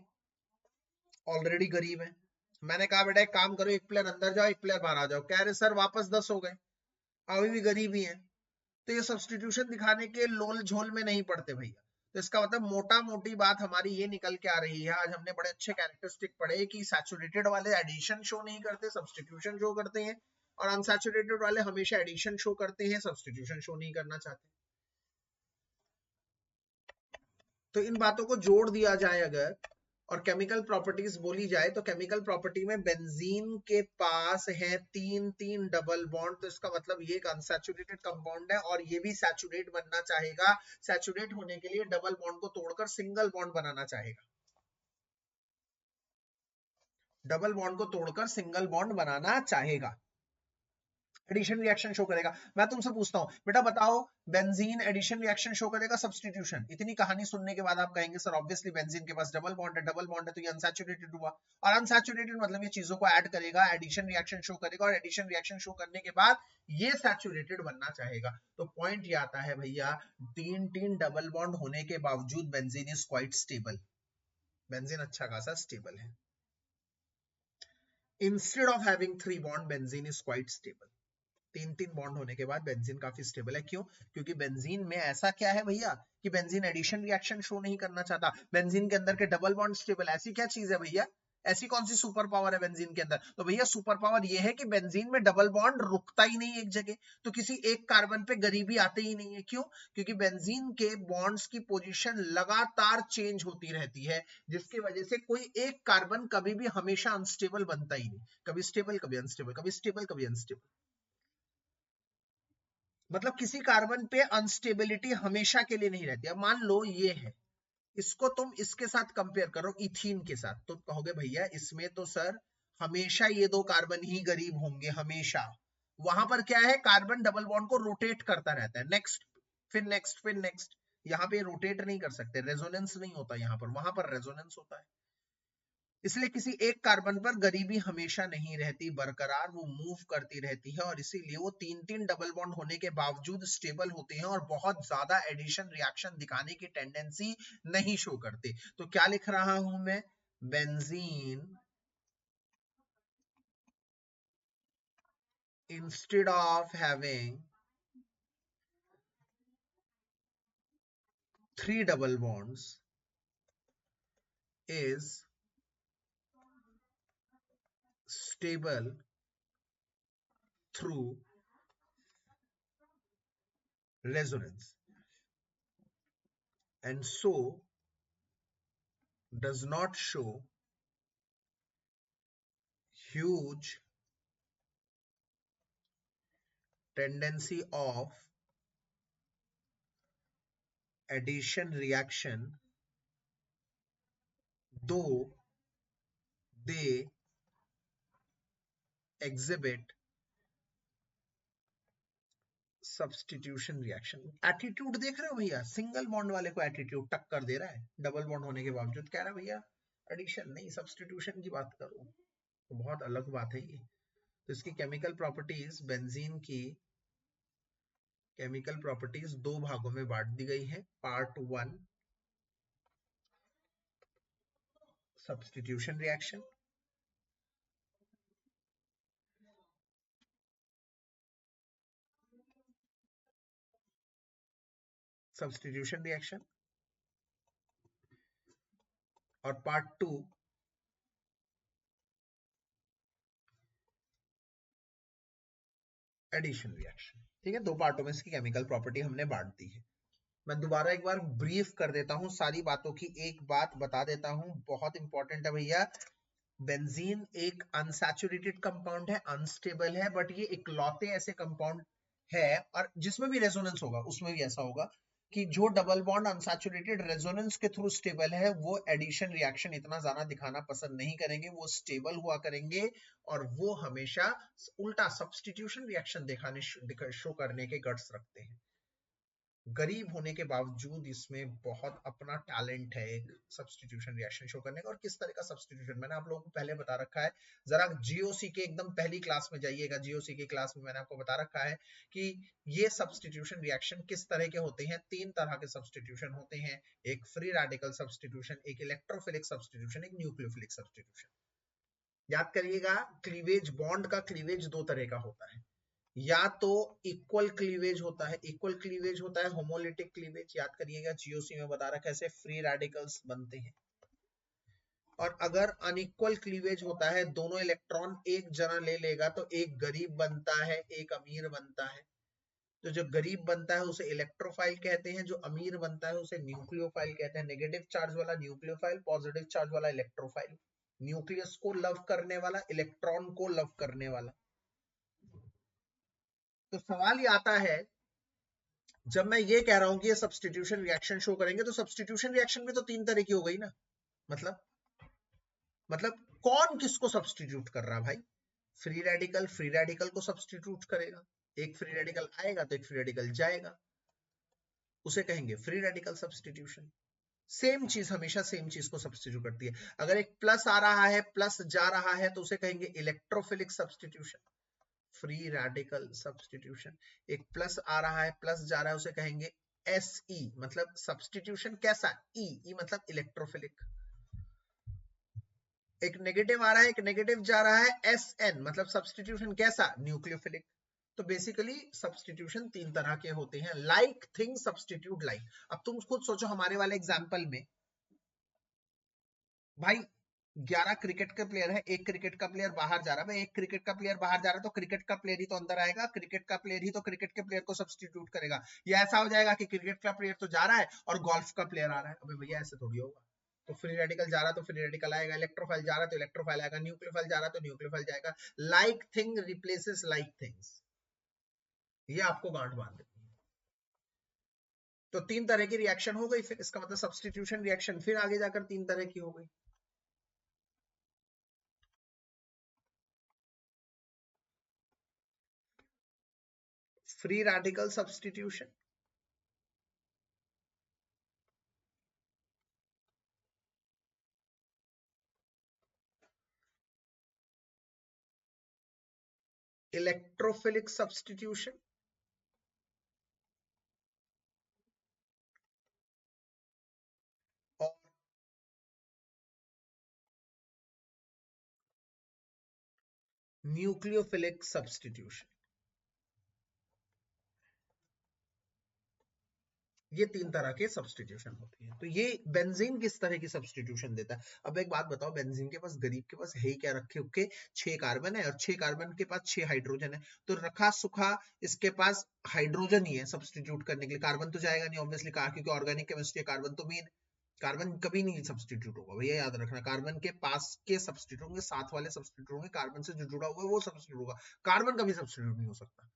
ऑलरेडी गरीब है, मैंने कहा बेटा एक काम करो, एक प्लेयर अंदर जाओ एक प्लेयर बाहर आ जाओ, कह रहे सर वापस 10 हो गए, अभी भी गरीब ही है। तो ये सब्स्टिट्यूशन दिखाने के लोल झोल में नहीं पड़ते भैया। तो इसका मतलब मोटा मोटी बात हमारी ये निकल के आ रही है, आज हमने बड़े अच्छे कैरेक्टरिस्टिक पढ़े कि सैचुरेटेड वाले एडिशन शो नहीं करते, सब्स्टिट्यूशन शो करते हैं, और अनसैचुरेटेड वाले हमेशा एडिशन शो करते हैं, सब्स्टिट्यूशन शो नहीं करना चाहते। तो इन बातों को जोड़ दिया जाए अगर और केमिकल प्रॉपर्टीज बोली जाए तो केमिकल प्रॉपर्टी में बेंजीन के पास है 3 डबल बॉन्ड, तो इसका मतलब ये एक अनसैचुरेटेड कंपाउंड है और ये भी सैचुरेट बनना चाहेगा। सैचुरेट होने के लिए डबल बॉन्ड को तोड़कर सिंगल बॉन्ड बनाना चाहेगा, डबल बॉन्ड को तोड़कर सिंगल बॉन्ड बनाना चाहेगा, एडिशन रिएक्शन शो करेगा। मैं तुमसे पूछता हूं बेटा बताओ, बेंजीन एडिशन रिएक्शन शो करेगा सब्स्टिट्यूशन? इतनी कहानी सुनने के बाद आप कहेंगे सर ऑब्वियसली बेंजीन के पास डबल बॉन्ड है, डबल बॉन्ड है तो ये अनसैचुरेटेड हुआ, और अनसैचुरेटेड मतलब ये चीजों को ऐड करेगा, एडिशन रिएक्शन शो करेगा, और एडिशन रिएक्शन शो करने के बाद ये सैचुरेटेड बनना चाहेगा। तो पॉइंट ये आता है भैया, 3 डबल बॉन्ड होने के बावजूद benzene is quite stable, benzene अच्छा खासा स्टेबल है। Instead of having 3 bond benzene is quite stable, 3 bond होने के बाद बेंजीन काफी स्टेबल है। क्यों? क्योंकि बेंजीन में ऐसा क्या है भैया कि बेंजीन एडिशन रिएक्शन शो नहीं करना चाहता, बेंजीन के अंदर के डबल बॉन्ड स्टेबल, ऐसी क्या चीज है भैया? ऐसी कौन सी सुपर पावर है बेंजीन के अंदर? तो भैया सुपर पावर ये है कि बेंजीन में डबल बॉन्ड रुकता ही नहीं एक जगह, तो किसी एक कार्बन पे गरीबी आते ही नहीं है। क्यों? क्योंकि बेंजीन के बॉन्ड्स की पोजीशन लगातार चेंज होती रहती है, जिसकी वजह से कोई एक कार्बन कभी भी हमेशा अनस्टेबल बनता ही नहीं, कभी स्टेबल कभी अनस्टेबल, कभी स्टेबल कभी अनस्टेबल। मतलब किसी कार्बन पे अनस्टेबिलिटी हमेशा के लिए नहीं रहती। अब मान लो ये है, इसको तुम इसके साथ कंपेयर करो इथीन के साथ, तो कहोगे भैया इसमें तो सर हमेशा ये 2 कार्बन ही गरीब होंगे, हमेशा। वहां पर क्या है, कार्बन डबल बॉन्ड को रोटेट करता रहता है, नेक्स्ट फिर नेक्स्ट फिर नेक्स्ट। यहाँ पे रोटेट नहीं कर सकते, रेजोनेंस नहीं होता यहाँ पर, वहां पर रेजोनेंस होता है। इसलिए किसी एक कार्बन पर गरीबी हमेशा नहीं रहती बरकरार, वो मूव करती रहती है, और इसीलिए वो 3 डबल बॉन्ड होने के बावजूद स्टेबल होते हैं और बहुत ज्यादा एडिशन रिएक्शन दिखाने की टेंडेंसी नहीं शो करते। तो क्या लिख रहा हूं मैं? Benzene instead of having 3 double bonds is stable through resonance and so does not show huge tendency of addition reaction, though they exhibit substitution reaction. Attitude देख रहे हो भैया, सिंगल बॉन्ड वाले को एटीट्यूड टक्कर दे रहा है, डबल बॉन्ड होने के बावजूद कह रहा है भैया एडिशन नहीं सब्स्टिट्यूशन की बात करो, तो बहुत अलग बात है ये। तो इसकी केमिकल प्रॉपर्टीज, बेंजीन की केमिकल प्रॉपर्टीज दो भागों में बांट दी गई है। Part 1 substitution reaction, substitution reaction, और पार्ट 2 एडिशन रिएक्शन। ठीक है, दो पार्टों में इसकी केमिकल प्रॉपर्टी हमने बांट दी है। मैं दोबारा एक बार ब्रीफ कर देता हूं सारी बातों की, एक बात बता देता हूं, बहुत इंपॉर्टेंट है भैया। बेंजीन एक अनसैचुरेटेड कंपाउंड है, अनस्टेबल है, बट ये इकलौते ऐसे कंपाउंड है, और जिसमें भी रेजोनेंस होगा उसमें भी ऐसा होगा कि जो डबल बॉन्ड अनसैचुरेटेड रेजोनेंस के थ्रू स्टेबल है वो एडिशन रिएक्शन इतना ज्यादा दिखाना पसंद नहीं करेंगे, वो स्टेबल हुआ करेंगे और वो हमेशा उल्टा सब्स्टिट्यूशन रिएक्शन दिखाने शो करने के गट्स रखते हैं। गरीब होने के बावजूद इसमें बहुत अपना टैलेंट है एक सब्स्टिट्यूशन रिएक्शन शो करने का। और किस तरह का सब्स्टिट्यूशन मैंने आप लोगों को पहले बता रखा है, जरा जीओसी के एकदम पहली क्लास में जाइएगा, जीओसी की क्लास में मैंने आपको बता रखा है कि ये सब्स्टिट्यूशन रिएक्शन किस तरह के होते हैं। 3 तरह के सब्स्टिट्यूशन होते हैं, एक फ्री रेडिकल सब्स्टिट्यूशन, एक इलेक्ट्रोफिलिक सब्स्टिट्यूशन, एक न्यूक्लियोफिलिक सब्स्टिट्यूशन। याद करिएगा, क्लीवेज, बॉन्ड का क्लीवेज दो तरह का होता है, या तो इक्वल क्लीवेज होता है, इक्वल क्लीवेज होता है होमोलिटिक क्लीवेज, याद करिएगा जीओसी में बता रखा है कैसे फ्री रेडिकल्स बनते हैं। और अगर अनइक्वल क्लीवेज होता है, दोनों इलेक्ट्रॉन एक जना ले लेगा तो एक गरीब बनता है, एक अमीर बनता है। तो जो गरीब बनता है उसे इलेक्ट्रोफाइल कहते हैं, जो अमीर बनता है उसे न्यूक्लियोफाइल कहते हैं। नेगेटिव चार्ज वाला न्यूक्लियोफाइल, पॉजिटिव चार्ज वाला इलेक्ट्रोफाइल। न्यूक्लियस को लव करने वाला, इलेक्ट्रॉन को लव करने वाला। तो सवाल ये आता है, जब मैं ये कह रहा हूं कि ये सब्स्टिट्यूशन रिएक्शन शो करेंगे, तो सब्स्टिट्यूशन रिएक्शन में तो 3 तरह की हो गई ना, मतलब कौन किसको सब्स्टिट्यूट कर रहा है भाई? फ्री रेडिकल को सब्स्टिट्यूट करेगा, एक फ्री रेडिकल आएगा तो एक फ्री रेडिकल जाएगा, उसे कहेंगे फ्री रेडिकल सब्स्टिट्यूशन। सेम चीज हमेशा सेम चीज को सब्स्टिट्यूट करती है। अगर एक प्लस आ रहा है, प्लस जा रहा है, तो उसे कहेंगे electrophilic substitution, free radical substitution. एक प्लस आ रहा है, प्लस जा रहा है, उसे कहेंगे एसई, मतलब सब्स्टिट्यूशन कैसा, ई मतलब इलेक्ट्रोफिलिक। एक नेगेटिव आ रहा है, एक नेगेटिव जा रहा है, एस एन मतलब सब्स्टिट्यूशन कैसा, न्यूक्लियोफिलिक। तो बेसिकली सब्स्टिट्यूशन 3 तरह के होते हैं, लाइक थिंग सब्स्टिट्यूट लाइक। अब तुम खुद सोचो, हमारे वाले एग्जाम्पल में भाई 11 क्रिकेट के प्लेयर है, एक क्रिकेट का प्लेयर बाहर जा रहा है, एक क्रिकेट का प्लेयर बाहर जा रहा है, तो क्रिकेट का प्लेयर ही तो अंदर आएगा, क्रिकेट का प्लेयर ही तो क्रिकेट के प्लेयर को सब्स्टिट्यूट करेगा। या ऐसा हो जाएगा कि क्रिकेट का प्लेयर तो जा रहा है और गोल्फ का प्लेयर आ रहा है, अबे भैया ऐसे थोड़ी होगा। तो फ्री रेडिकल जा रहा है तो फ्री रेडिकल आएगा, इलेक्ट्रोफाइल जा रहा है तो इलेक्ट्रोफाइल आएगा, न्यूक्लियोफाइल जा रहा है तो न्यूक्लियोफाइल जाएगा। Like thing replaces like things, ये आपको गांठ बांध देती है। तो 3 तरह की रिएक्शन हो गई, फिर इसका मतलब सब्स्टिट्यूशन रिएक्शन फिर आगे जाकर 3 तरह की हो गई। Free radical substitution, electrophilic substitution, और न्यूक्लियोफिलिक सब्स्टिट्यूशन। ये 3 तरह के सब्स्टिट्यूशन होते हैं। तो ये बेंजीन किस तरह की सब्स्टिट्यूशन देता है। अब एक बात बताओ, बेंजीन के पास, गरीब के पास है ही क्या, रखे हुए 6 कार्बन है और 6 कार्बन के पास 6 हाइड्रोजन है, तो रखा सुखा इसके पास हाइड्रोजन ही है सब्स्टिट्यूट करने के लिए। कार्बन तो जाएगा नहीं ऑब्वियसली, क्योंकि ऑर्गेनिक केमिस्ट्री कार्बन तो मेन, कार्बन कभी नहीं सब्स्टिट्यूट होगा भैया, याद रखना। कार्बन के पास के सब्स्टिट्यूट होंगे, साथ वाले सब्स्टिट्यूट होंगे, कार्बन से जो जुड़ा हुआ है वो सब्स्टिट्यूट होगा, कार्बन कभी सब्स्टिट्यूट नहीं हो सकता।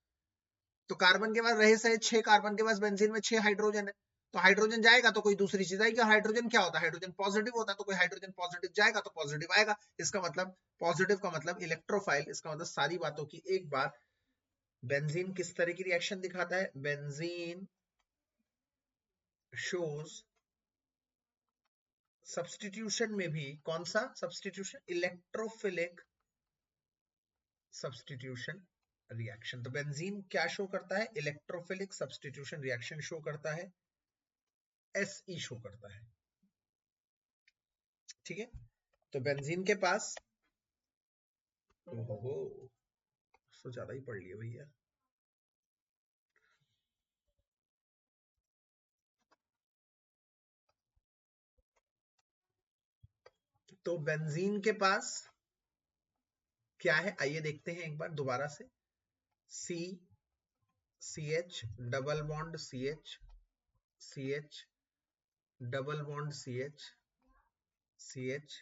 तो कार्बन के पास रहे सहे 6 कार्बन के पास बेंजीन में 6 हाइड्रोजन है, तो हाइड्रोजन जाएगा तो कोई दूसरी चीज आएगी। हाइड्रोजन क्या होता है, हाइड्रोजन पॉजिटिव होता है, तो कोई हाइड्रोजन पॉजिटिव जाएगा तो पॉजिटिव आएगा। इसका मतलब पॉजिटिव का मतलब इलेक्ट्रोफाइल, इसका मतलब सारी बातों की एक बात, बेंजीन किस तरह की रिएक्शन दिखाता है, बेंजीन शोज सब्स्टिट्यूशन में भी, कौन सा सब्स्टिट्यूशन, इलेक्ट्रोफिलिक सब्स्टिट्यूशन रिएक्शन। तो बेंजीन क्या शो करता है, इलेक्ट्रोफिलिक सब्स्टिट्यूशन रिएक्शन शो करता है, एसई शो करता है। ठीक है, तो बेंजीन के पास, ओहो तो ज्यादा ही पढ़ लिया भैया। तो बेंजीन के पास क्या है, आइए देखते हैं एक बार दोबारा से। C C H double bond C H, C H double bond C H, C H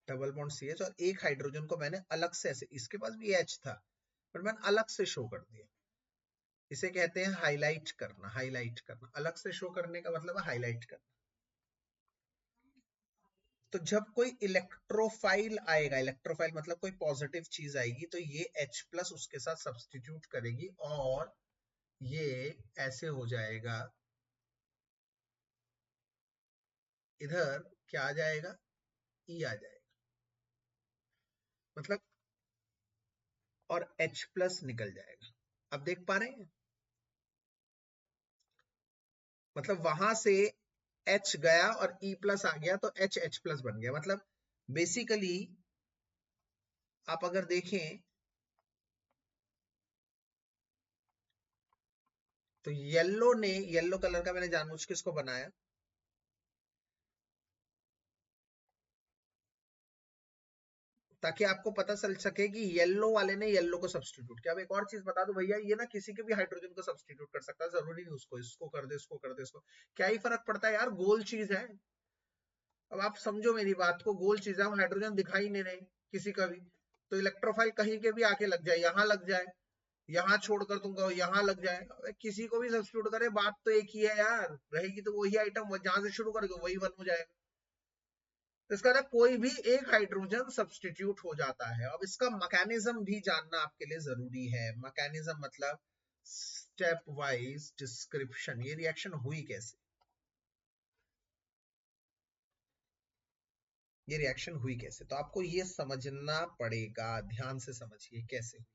double bond C H, और एक हाइड्रोजन को मैंने अलग से, ऐसे इसके पास भी एच था पर मैंने अलग से शो कर दिया। इसे कहते हैं हाईलाइट करना, हाईलाइट करना, अलग से शो करने का मतलब है हाईलाइट करना। तो जब कोई इलेक्ट्रोफाइल आएगा, इलेक्ट्रोफाइल मतलब कोई पॉजिटिव चीज आएगी, तो ये H प्लस उसके साथ सब्स्टिट्यूट करेगी और ये ऐसे हो जाएगा, इधर क्या आ जाएगा, E आ जाएगा, मतलब, और H प्लस निकल जाएगा। अब देख पा रहे हैं, मतलब वहां से H गया और E प्लस आ गया तो H H प्लस बन गया। मतलब बेसिकली आप अगर देखें तो येलो ने, येलो कलर का मैंने जानबूझ के इसको बनाया ताकि आपको पता चल सके कि येलो वाले ने येलो को सब्स्टिट्यूट किया। अब एक और चीज बता दो भैया, ये ना किसी के भी हाइड्रोजन को सब्स्टिट्यूट कर सकता है, जरूरी नहीं उसको, इसको कर दे, इसको कर दे, इसको, क्या ही फर्क पड़ता है यार, गोल चीज है। अब आप समझो मेरी बात को, गोल चीज है, हम हाइड्रोजन दिखाई नहीं रहे किसी का भी, तो इलेक्ट्रोफाइल कहीं के भी आके लग जाए, यहाँ लग जाए, यहाँ छोड़कर तुम कहो यहाँ लग जाए, किसी को भी सब्स्टिट्यूट करे, बात तो एक ही है यार, रहेगी तो वही आइटम, जहां से शुरू करोगे वही वन हो जाएगा। तो इसका ना कोई भी एक हाइड्रोजन सब्स्टिट्यूट हो जाता है। अब इसका मैकेनिज्म भी जानना आपके लिए जरूरी है। मैकेनिज्म मतलब स्टेप वाइज डिस्क्रिप्शन, ये रिएक्शन हुई कैसे, ये रिएक्शन हुई कैसे, तो आपको ये समझना पड़ेगा, ध्यान से समझिए कैसे हुई।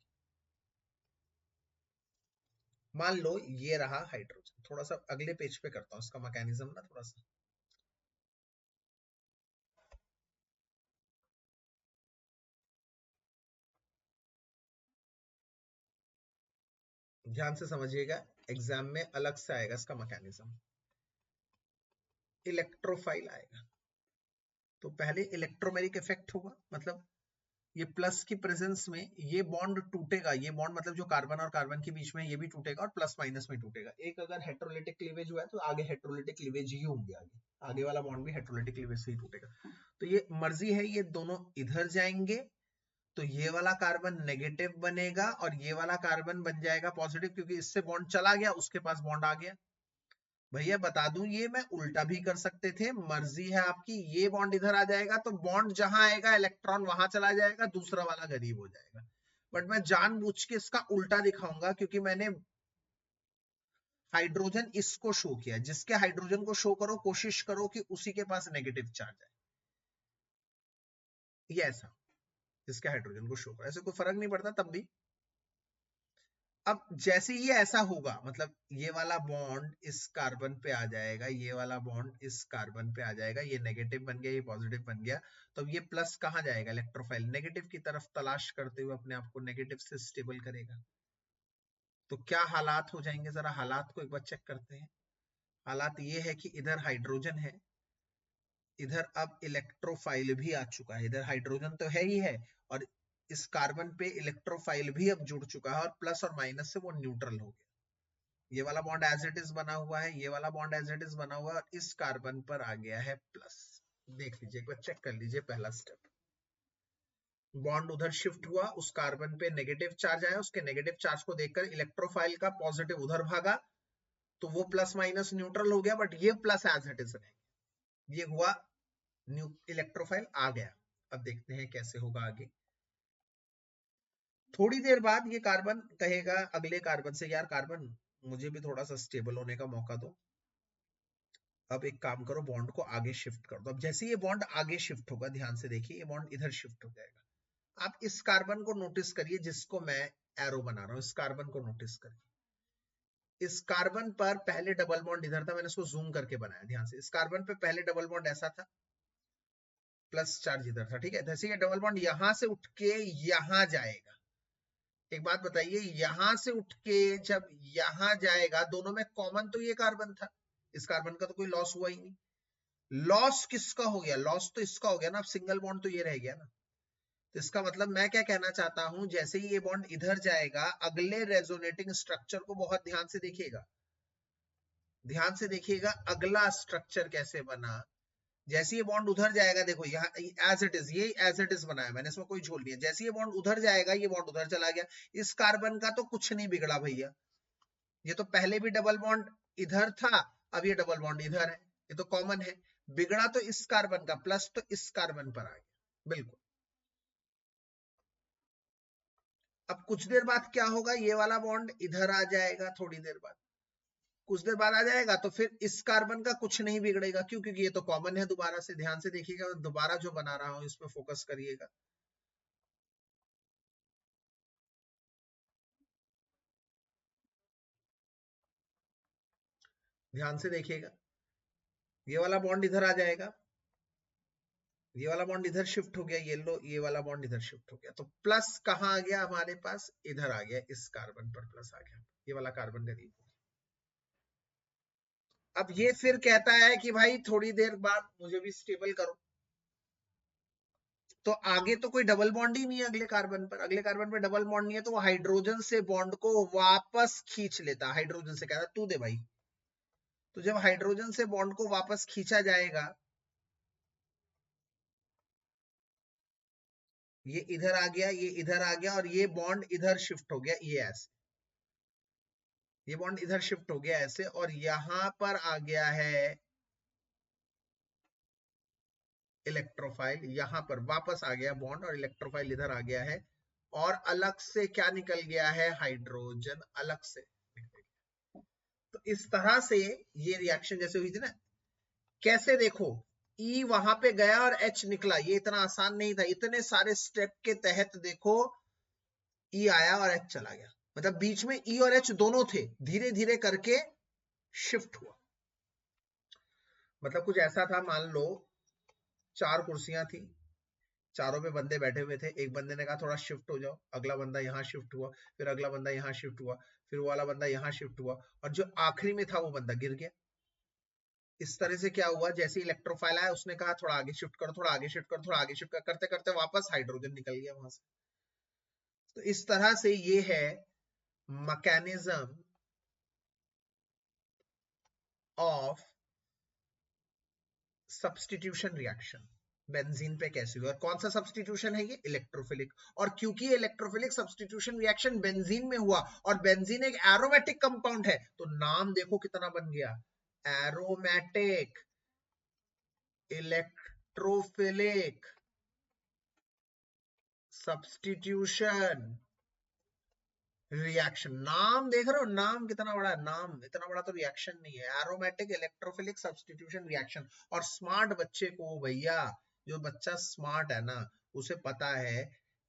मान लो ये रहा हाइड्रोजन, थोड़ा सा अगले पेज पे करता हूं इसका मैकेनिज्म ना, थोड़ा सा ध्यान से समझिएगा, एग्जाम में अलग से आएगा इसका मैकेनिज्म। इलेक्ट्रोफाइल आएगा तो पहले इलेक्ट्रोमेरिक इफेक्ट होगा, मतलब ये प्लस की प्रेजेंस में ये बॉन्ड टूटेगा, ये बॉन्ड मतलब जो कार्बन और कार्बन के बीच में, ये भी टूटेगा और प्लस माइनस में टूटेगा। एक अगर हेट्रोलिटिक क्लीवेज हुआ है तो आगे हेट्रोलिटिक क्लीवेज ही होंगे, आगे वाला बॉन्ड भी हेट्रोलिटिक क्लीवेज से ही टूटेगा। तो ये मर्जी है, ये दोनों इधर जाएंगे तो ये वाला कार्बन नेगेटिव बनेगा और ये वाला कार्बन बन जाएगा पॉजिटिव, क्योंकि इससे बॉन्ड चला गया, उसके पास बॉन्ड आ गया। भैया बता दूं, ये मैं उल्टा भी कर सकते थे, मर्जी है आपकी। ये बॉन्ड इधर आ जाएगा तो बॉन्ड जहां आएगा इलेक्ट्रॉन वहां चला जाएगा, दूसरा वाला गरीब हो जाएगा। बट मैं जानबूझ के इसका उल्टा दिखाऊंगा, क्योंकि मैंने हाइड्रोजन इसको शो किया, जिसके हाइड्रोजन को शो करो कोशिश करो कि उसी के पास नेगेटिव चार्ज है, ये ऐसा, जिसके हाइड्रोजन को शो करो, ऐसे कोई फर्क नहीं पड़ता तब भी। अब जैसे ही ऐसा होगा, मतलब ये वाला बॉन्ड इस कार्बन पे आ जाएगा, ये वाला बॉन्ड इस कार्बन पे आ जाएगा, ये नेगेटिव बन गया, ये पॉजिटिव बन गया, तो ये प्लस कहाँ जाएगा, इलेक्ट्रोफाइल नेगेटिव की तरफ तलाश करते हुए अपने आप को नेगेटिव से स्टेबल करेगा। तो क्या हालात हो जाएंगे, जरा हालात को एक बार चेक करते हैं। हालात ये है कि इधर हाइड्रोजन है, इधर अब इलेक्ट्रोफाइल भी आ चुका है, इधर हाइड्रोजन तो है ही है और इस कार्बन पे इलेक्ट्रोफाइल भी अब जुड़ चुका है और प्लस और माइनस से वो न्यूट्रल हो गया। ये वाला बॉन्ड एज इट इज बना हुआ है, ये वाला बॉन्ड एज इट इज बना हुआ है और इस कार्बन पर आ गया है प्लस। देख लीजिए, एक बार चेक कर लीजिए पहला स्टेप। बॉन्ड उधर शिफ्ट हुआ, उस कार्बन पे नेगेटिव चार्ज आया, उसके नेगेटिव चार्ज को देखकर इलेक्ट्रोफाइल का पॉजिटिव उधर भागा, तो वो प्लस माइनस न्यूट्रल हो गया, बट ये प्लस एज इट इज रहेगा। ये हुआ इलेक्ट्रोफाइल आ गया। अब देखते हैं कैसे होगा आगे। थोड़ी देर बाद ये कार्बन कहेगा अगले कार्बन से, यार कार्बन मुझे भी थोड़ा सा स्टेबल होने का मौका दो, अब एक काम करो बॉन्ड को आगे शिफ्ट कर दो। अब जैसे ये बॉन्ड आगे शिफ्ट होगा, ध्यान से देखिए, ये बॉन्ड इधर शिफ्ट हो जाएगा। आप इस कार्बन को नोटिस करिए जिसको मैं एरो बना रहा हूं, इस कार्बन को नोटिस करिए। इस कार्बन पर पहले डबल बॉन्ड इधर था, मैंने इसको जूम करके बनाया ध्यान से। इस कार्बन पे पहले डबल बॉन्ड ऐसा था, प्लस चार्ज इधर था, ठीक है। जैसे ये डबल बॉन्ड यहां से उठ के यहां जाएगा, एक बात बताइए, यहां से उठ के जब यहां जाएगा, दोनों में कॉमन तो ये कार्बन था, इस कार्बन का तो कोई लॉस हुआ ही नहीं। लॉस किसका हो गया? लॉस तो इसका हो गया ना, अब सिंगल बॉन्ड तो ये रह गया ना। तो इसका मतलब मैं क्या कहना चाहता हूं, जैसे ही ये बॉन्ड इधर जाएगा, अगले रेजोनेटिंग स्ट्रक्चर को बहुत ध्यान से देखिएगा, ध्यान से देखिएगा अगला स्ट्रक्चर कैसे बना। जैसे ये बॉन्ड उधर जाएगा, देखो यहाँ एज इट इज, ये एज इट इज बनाया मैंने, इसमें कोई झोल नहीं है। जैसे ये बॉन्ड उधर जाएगा, ये बॉन्ड उधर चला गया। इस कार्बन का तो कुछ नहीं बिगड़ा भैया, ये तो पहले भी डबल बॉन्ड इधर था, अब ये डबल बॉन्ड इधर है, ये तो कॉमन है। बिगड़ा तो इस कार्बन का, प्लस तो इस कार्बन पर आ गया, बिल्कुल। अब कुछ देर बाद क्या होगा, ये वाला बॉन्ड इधर आ जाएगा, थोड़ी देर बाद, कुछ देर बाद आ जाएगा, तो फिर इस कार्बन का कुछ नहीं बिगड़ेगा। क्यों? क्योंकि ये तो कॉमन है। दोबारा से ध्यान से देखिएगा, दोबारा जो बना रहा हूं इसमें फोकस करिएगा। ध्यान से देखिएगा, ये वाला बॉन्ड इधर आ जाएगा, ये वाला बॉन्ड इधर शिफ्ट हो गया, येलो, ये वाला बॉन्ड इधर शिफ्ट हो गया, तो प्लस कहां आ गया हमारे पास? इधर आ गया, इस कार्बन पर प्लस आ गया, ये वाला कार्बन करीब। अब ये फिर कहता है कि भाई थोड़ी देर बाद मुझे भी स्टेबल करो, तो आगे तो कोई डबल बॉन्ड ही नहीं है अगले कार्बन पर, अगले कार्बन पर डबल बॉन्ड नहीं है, तो वो हाइड्रोजन से बॉन्ड को वापस खींच लेता, हाइड्रोजन से कहता तू दे भाई। तो जब हाइड्रोजन से बॉन्ड को वापस खींचा जाएगा, ये इधर आ गया, ये इधर आ गया और ये बॉन्ड इधर शिफ्ट हो गया, ये ऐसे, ये बॉन्ड इधर शिफ्ट हो गया ऐसे, और यहां पर आ गया है इलेक्ट्रोफाइल, यहां पर वापस आ गया बॉन्ड और इलेक्ट्रोफाइल इधर आ गया है, और अलग से क्या निकल गया है? हाइड्रोजन अलग से निकल गया। तो इस तरह से ये रिएक्शन जैसे हुई थी ना, कैसे देखो, ई वहां पे गया और एच निकला, ये इतना आसान नहीं था, इतने सारे स्टेप के तहत देखो ई आया और एच चला गया, मतलब बीच में ई और एच दोनों थे, धीरे धीरे करके शिफ्ट हुआ। मतलब कुछ ऐसा था, मान लो 4 कुर्सियां थी, चारों पे बंदे बैठे हुए थे, एक बंदे ने कहा थोड़ा शिफ्ट हो जाओ, अगला बंदा यहाँ शिफ्ट हुआ, फिर अगला बंदा यहाँ शिफ्ट हुआ, फिर वो वाला बंदा यहाँ शिफ्ट हुआ, और जो आखिरी में था वो बंदा गिर गया। इस तरह से क्या हुआ, जैसे इलेक्ट्रोफाइल आया, उसने कहा थोड़ा आगे शिफ्ट करो, थोड़ा आगे शिफ्ट करो, थोड़ा आगे शिफ्ट करो, करते करते वापस हाइड्रोजन निकल गया वहां से। तो इस तरह से ये है mechanism of substitution reaction. Benzene पे कैसे हुआ, और कौन सा सब्स्टिट्यूशन है ये? इलेक्ट्रोफिलिक। और क्योंकि ये इलेक्ट्रोफिलिक सब्स्टिट्यूशन रिएक्शन बेंजीन में हुआ, और बेंजीन एक एरोमेटिक कंपाउंड है, तो नाम देखो कितना बन गया, एरोमेटिक इलेक्ट्रोफिलिक सब्स्टिट्यूशन रिएक्शन। नाम देख रहे हो, नाम कितना बड़ा है, नाम इतना बड़ा तो रिएक्शन नहीं है, एरोमेटिक इलेक्ट्रोफिलिक सब्स्टिट्यूशन रिएक्शन। और स्मार्ट बच्चे को भैया, जो बच्चा स्मार्ट है ना, उसे पता है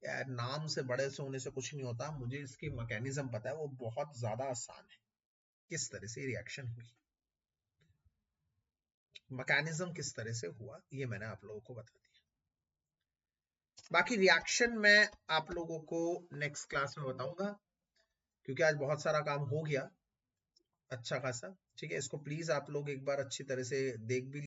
यार नाम से बड़े से होने से कुछ नहीं होता, मुझे इसकी मैकेनिज्म पता है, वो बहुत ज्यादा आसान है। किस तरह से रिएक्शन हुई, मैकेनिज्म किस तरह से हुआ, ये मैंने आप लोगों को बता दिया। बाकी रिएक्शन मैं आप लोगों को नेक्स्ट क्लास में बताऊंगा, क्योंकि आज बहुत सारा काम हो गया। अच्छा खासा। ठीक है, इसको प्लीज आप लोग एक बार अच्छी तरह से देख भी